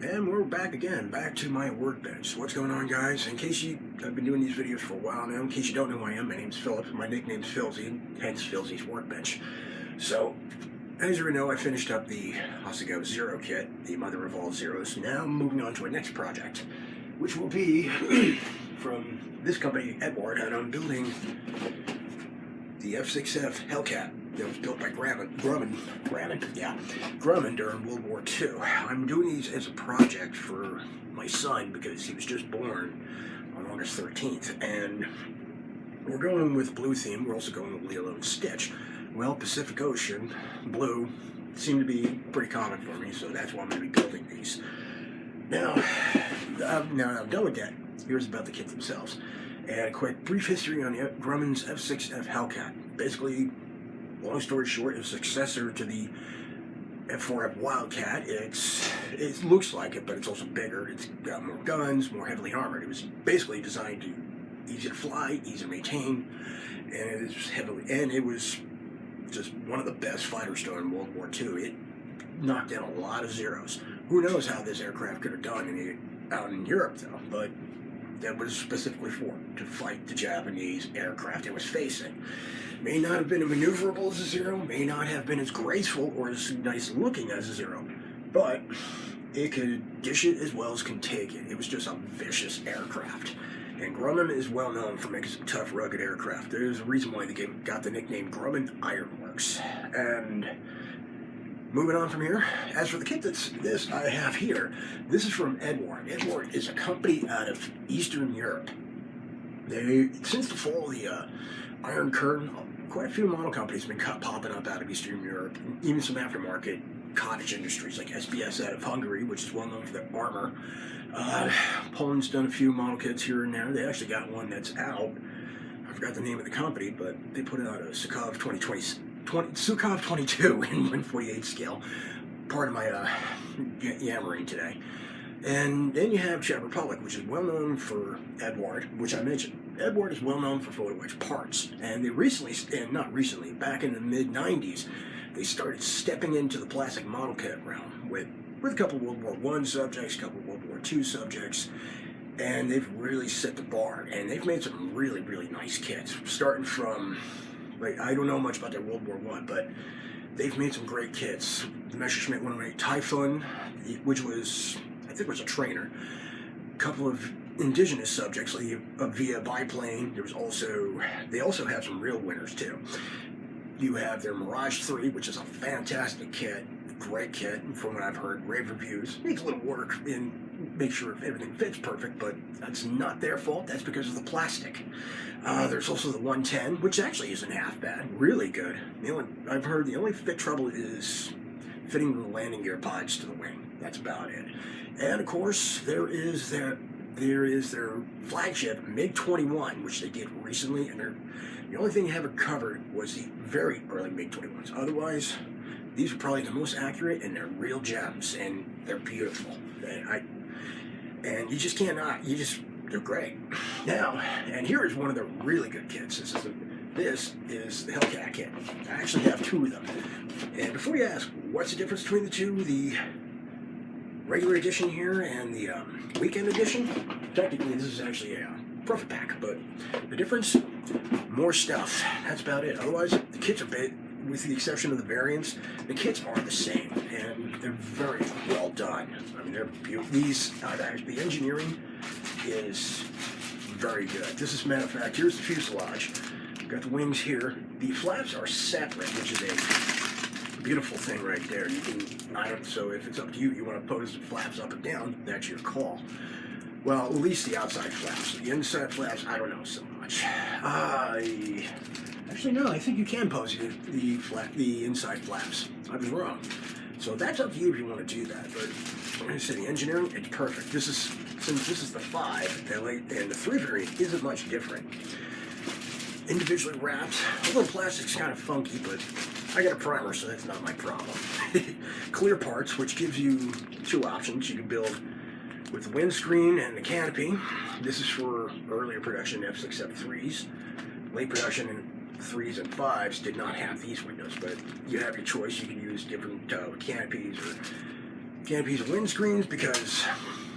And we're back again, back to my workbench. What's going on, guys? I've been doing these videos for a while now. In case you don't know who I am, my name's Philip. My nickname's Filzy, hence Filzys Workbench. So, as you know, I finished up the Osigo Zero kit, the mother of all zeros. Now I'm moving on to a next project, which will be from this company, Eduard, and I'm building the F6F Hellcat that was built by Grumman during World War II. I'm doing these as a project for my son because he was just born on August 13th, and we're going with blue theme. We're also going with Lilo and Stitch. Well, Pacific Ocean blue seemed to be pretty common for me, so that's why I'm going to be building these. Now I'm done with that. Here's about the kit themselves. And a quick brief history on Grumman's F6F Hellcat. Basically, long story short, it's a successor to the F4F Wildcat. It looks like it, but it's also bigger. It's got more guns, more heavily armored. It was basically designed to easy to fly, easy to maintain, and it was just one of the best fighters during World War II. It knocked down a lot of zeros. Who knows how this aircraft could have done out in Europe, though, but that was specifically to fight the Japanese aircraft it was facing. May not have been as maneuverable as a Zero, may not have been as graceful or as nice looking as a Zero, but it could dish it as well as can take it. It was just a vicious aircraft. And Grumman is well known for making some tough, rugged aircraft. There's a reason why they got the nickname Grumman Ironworks. And moving on from here, as for the kit this I have here, this is from Eduard. Eduard is a company out of Eastern Europe. Since the fall of the Iron Curtain, quite a few model companies have been popping up out of Eastern Europe, even some aftermarket cottage industries like SBS out of Hungary, which is well known for their armor. Poland's done a few model kits here and there. They actually got one that's out. I forgot the name of the company, but they put out a Sukhov 22 in 1/48 scale. Part of my yammering today. And then you have Czech Republic, which is well known for Eduard, which I mentioned. Eduard is well known for photo etch parts, and back in the mid-90s, they started stepping into the plastic model kit realm with a couple of World War I subjects, a couple of World War II subjects, and they've really set the bar, and they've made some really, really nice kits, starting from, I don't know much about their World War I, but they've made some great kits. The Messerschmitt 108 Typhoon, which was, I think, was a trainer. A couple of indigenous subjects, like a Via biplane. They also have some real winners too. You have their Mirage 3, which is a fantastic kit, great kit, from what I've heard, rave reviews. Needs a little work and make sure everything fits perfect, but that's not their fault. That's because of the plastic. There's also the 110, which actually isn't half bad. Really good. I've heard the only trouble is fitting the landing gear pods to the wing. That's about it. And of course, there is their flagship MiG-21, which they did recently, and the only thing they haven't covered was the very early MiG-21s. Otherwise, these are probably the most accurate, and they're real gems, and they're beautiful. And you just cannot, they're great. Now, and here is one of the really good kits. This is the Hellcat kit. I actually have two of them. And before you ask, what's the difference between the two? The regular edition here and the weekend edition? Technically, this is actually a profit pack, but the difference, more stuff. That's about it. Otherwise, the kits are with the exception of the variants, the kits are the same, and they're very well done. I mean, they're beautiful. The engineering is very good. This is, matter of fact, here's the fuselage. We've got the wings here. The flaps are separate, which is a beautiful thing right there. So if it's up to you, you want to pose the flaps up and down, that's your call. Well, at least the outside flaps. The inside flaps, I don't know so much. Actually, no, I think you can pose the inside flaps. I was wrong. So that's up to you if you want to do that. But I'm going to say the engineering, it's perfect. Since this is the 5, and the 3 variant isn't much different. Individually wrapped. Although the plastic's kind of funky, but I got a primer, so that's not my problem. Clear parts, which gives you two options. You can build with the windscreen and the canopy. This is for earlier production F6F3s. Late production in 3s and 5s did not have these windows, but you have your choice. You can use different canopies or Canopies and windscreens because,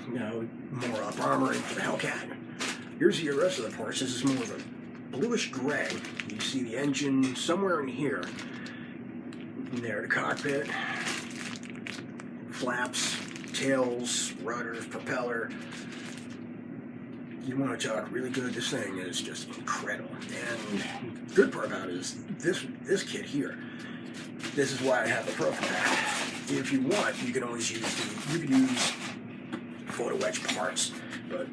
you know, more up armoring for the Hellcat. Here's the rest of the parts. This is more of a bluish gray. You see the engine somewhere in here. And there, the cockpit, flaps, tails, rudders, propeller. You want to talk really good. This thing is just incredible. And the good part about it is this kit here. This is why I have the profile pack. If you want, you can always use photo etch parts. But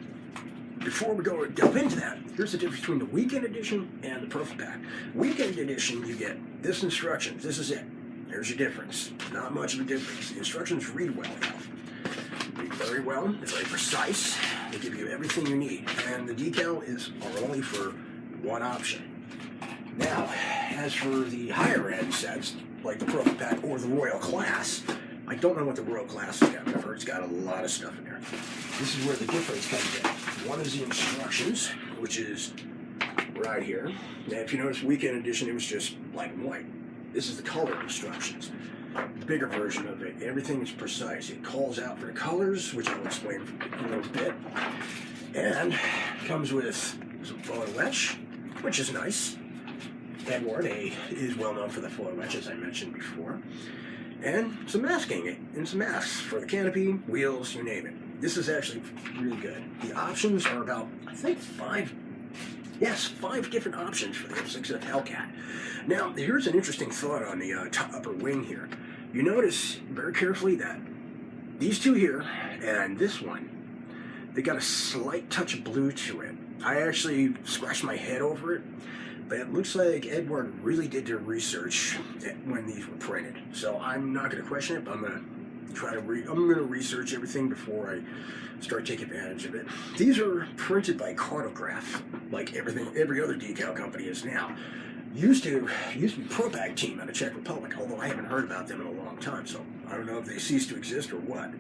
before we delve into that, here's the difference between the Weekend Edition and the profile pack. Weekend Edition, you get this instructions. This is it. There's your difference. Not much of a difference. The instructions read well, though. Read very well. They're very precise. They give you everything you need. And the decal are only for one option. Now, as for the higher end sets, like the Profile Pack or the Royal Class, I don't know what the Royal Class has got, but I've heard it's got a lot of stuff in there. This is where the difference comes in. One is the instructions, which is right here. Now, if you notice, Weekend Edition, it was just black and white. This is the color instructions. The bigger version of it, everything is precise. It calls out for the colors, which I'll explain in a little bit. And comes with some photo etch, which is nice. Eduard is well known for the photo etch, as I mentioned before. And some masking and some masks for the canopy, wheels, you name it. This is actually really good. The options are about, I think, 5 different options for the F6F Hellcat. Now, here's an interesting thought on the upper wing here. You notice very carefully that these two here and this one, they got a slight touch of blue to it. I actually scratched my head over it, but it looks like Eduard really did their research when these were printed. So I'm not going to question it, but I'm going to try to research everything before I start taking advantage of it. These are printed by Cartograph, like every other decal company is now. Used to be ProPag team out of Czech Republic, although I haven't heard about them in a long time, so I don't know if they ceased to exist or what.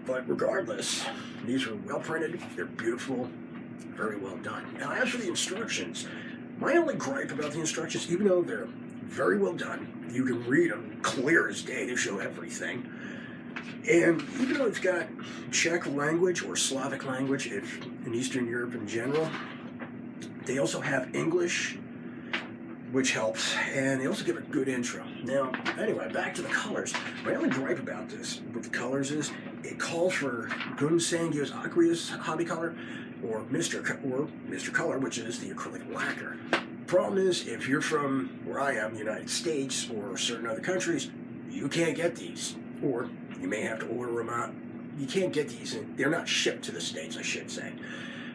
But regardless, these are well printed, they're beautiful, very well done. Now, as for the instructions, my only gripe about the instructions, even though they're very well done, you can read them clear as day, they show everything. And even though it's got Czech language or Slavic language in Eastern Europe in general, they also have English, which helps, and they also give a good intro. Now, anyway, back to the colors. My only gripe about this with the colors is it calls for Gunsangios Aqueous hobby color or Mr. Color, which is the acrylic lacquer. Problem is, if you're from where I am, the United States or certain other countries, you can't get these, or you may have to order them out. You can't get these, and they're not shipped to the States, I should say.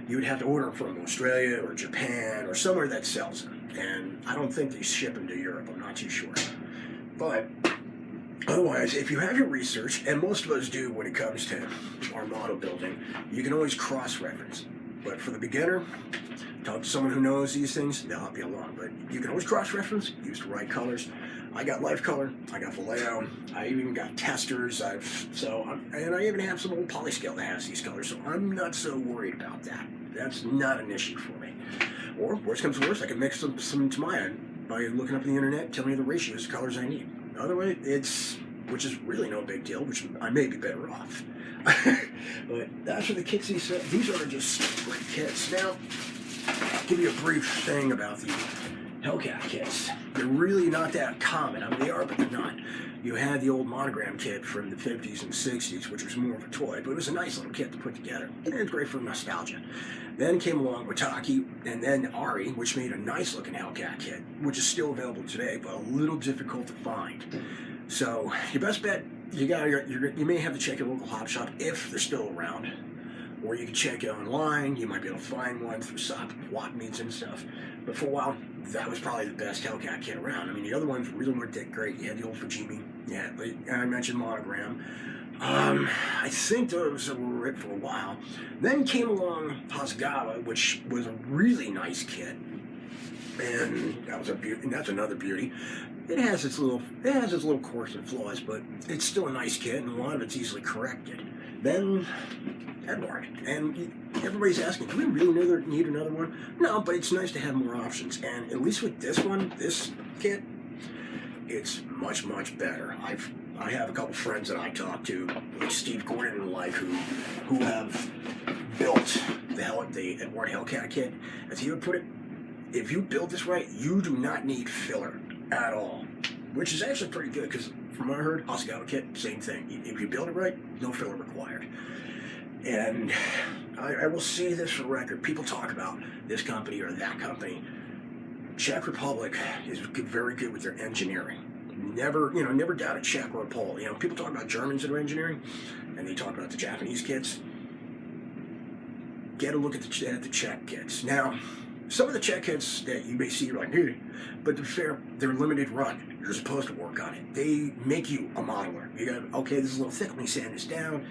You would have to order them from Australia or Japan or somewhere that sells them. And I don't think they ship them to Europe, I'm not too sure. But otherwise, if you have your research, and most of us do when it comes to our model building, you can always cross-reference. But for the beginner, talk to someone who knows these things, they'll help you along. But you can always cross-reference, use the right colors. I got Life Color, I got Vallejo, I even got testers, and I even have some old polyscale that has these colors, so I'm not so worried about that. That's not an issue for me. Or, worst comes to worst, I can mix some to my end by looking up the internet, telling me the ratios of colors I need. Otherwise, which is really no big deal, which I may be better off. But that's for the kits these are just great kits. Now, I'll give you a brief thing about the Hellcat kits. They're really not that common. I mean, they are, but they're not. You had the old monogram kit from the 50s and 60s, which was more of a toy, but it was a nice little kit to put together. And it's great for nostalgia. Then came along Wataki, and then Ari, which made a nice looking Hellcat kit, which is still available today, but a little difficult to find. So your best bet, you may have to check your local hop shop if they're still around. Or you can check it online. You might be able to find one through swap meets and stuff. But for a while, that was probably the best Hellcat kit around. I mean, the other ones really weren't that great. You had the old Fujimi. Yeah, I mentioned Monogram. I think those were it for a while. Then came along Hasegawa, which was a really nice kit. And that was a beauty, and that's another beauty. It has its little quirks and flaws, but it's still a nice kit, and a lot of it's easily corrected. Then Eduard, and everybody's asking, do we really need another one? No, but it's nice to have more options, and at least with this kit, it's much better. I have a couple friends that I talk to, like Steve Gordon and like who have built the Eduard Hellcat kit. As he would put it, if you build this right, you do not need filler at all, which is actually pretty good because from what I heard, Hasegawa kit, same thing. If you build it right, no filler required. And I will say this for the record: people talk about this company or that company. Czech Republic is very good with their engineering. Never doubted Czech or Pole. People talk about Germans that are engineering, and they talk about the Japanese kits. Get a look at the Czech kits. Now, some of the Czech kits that you may see, you're like, hey, but to be fair, they're limited run. You're supposed to work on it. They make you a modeler. You got, okay, this is a little thick, let me sand this down.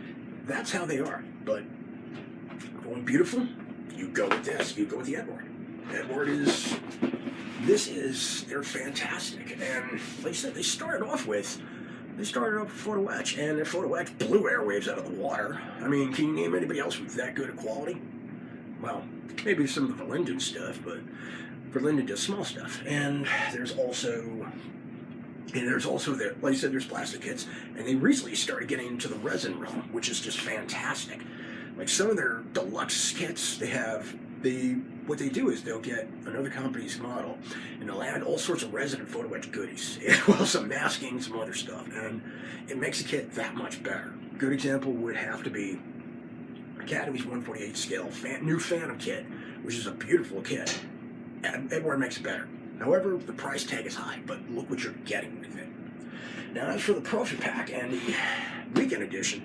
That's how they are. But going beautiful, you go with this. You go with the Eduard. They're fantastic. And like I said, they started off with photo etch, and their photo etch blew airwaves out of the water. I mean, can you name anybody else with that good a quality? Well, maybe some of the Verlinden stuff, but Verlinden does small stuff. And there's also like I said, there's plastic kits, and they recently started getting into the resin realm, which is just fantastic. Like some of their deluxe kits, what they do is they'll get another company's model, and they'll add all sorts of resin and photo etch goodies, well, some masking, some other stuff, and it makes the kit that much better. Good example would have to be Academy's 1/48 scale new Phantom kit, which is a beautiful kit. Eduard makes it better. However, the price tag is high, but look what you're getting with it. Now, as for the Profi Pack and the Weekend Edition,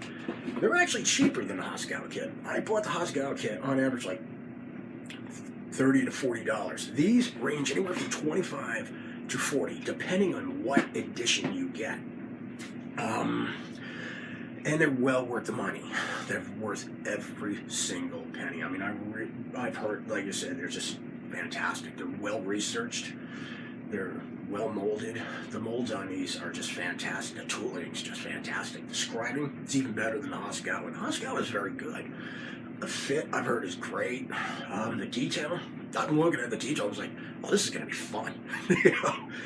they're actually cheaper than the Hasegawa kit. I bought the Hasegawa kit on average like $30 to $40. These range anywhere from $25 to $40, depending on what edition you get. And they're well worth the money. They're worth every single penny. I mean, I've heard, like I said, they're just fantastic. They're well researched. They're well molded. The molds on these are just fantastic. The tooling's just fantastic. The scribing is even better than the Hasegawa. The Hasegawa is very good. The fit, I've heard, is great. The detail, I've been looking at the detail, I was like, oh, this is going to be fun.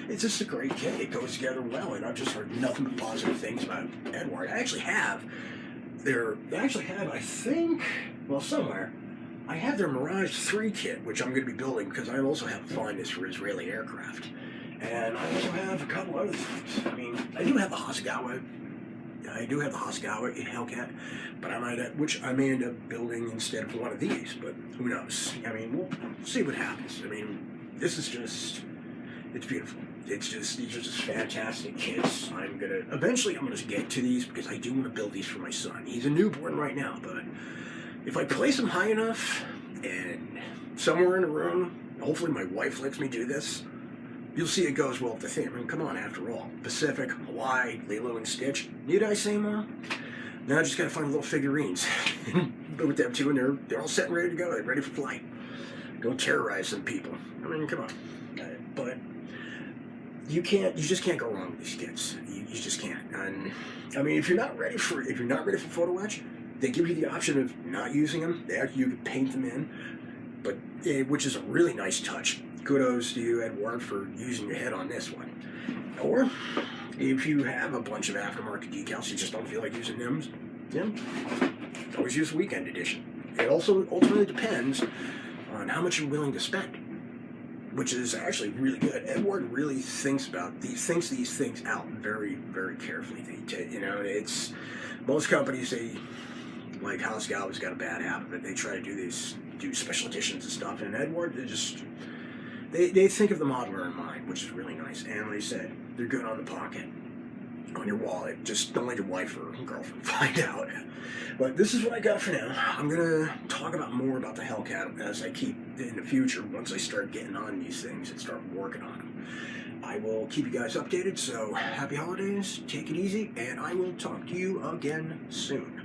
It's just a great kit. It goes together well, and I've just heard nothing but positive things about Eduard. I think, somewhere, I have their Mirage 3 kit, which I'm going to be building because I also have a fondness for Israeli aircraft. And I also have a couple other things. I mean, I do have the Hasegawa Hellcat, but which I may end up building instead of one of these, but who knows? I mean, we'll see what happens. I mean, it's beautiful. These are just fantastic kits. Eventually I'm gonna get to these because I do want to build these for my son. He's a newborn right now, but if I place him high enough and somewhere in a room, hopefully my wife lets me do this, you'll see it goes well with the theme. I mean, come on, after all. Pacific, Hawaii, Lilo and Stitch. Need I say more? Now I just gotta find little figurines. With them too, and they're all set and ready to go. They're ready for flight. Go terrorize some people. I mean, come on. But you just can't go wrong with these kits. You just can't. And I mean, if you're not ready for photo etch, they give you the option of not using them. You can paint them in, but which is a really nice touch. Kudos to you, Eduard, for using your head on this one. Or if you have a bunch of aftermarket decals, you just don't feel like using them, always use the Weekend Edition. It also ultimately depends on how much you're willing to spend, which is actually really good. Eduard really thinks these things out very, very carefully. It's most companies, like Hasegawa's got a bad habit, but they try to do special editions and stuff. And Eduard, they think of the modeler in mind, which is really nice. And like I said, they're good on the pocket, on your wallet. Just don't let your wife or girlfriend find out. But this is what I got for now. I'm going to talk more about the Hellcat as I keep in the future, once I start getting on these things and start working on them. I will keep you guys updated, so happy holidays, take it easy, and I will talk to you again soon.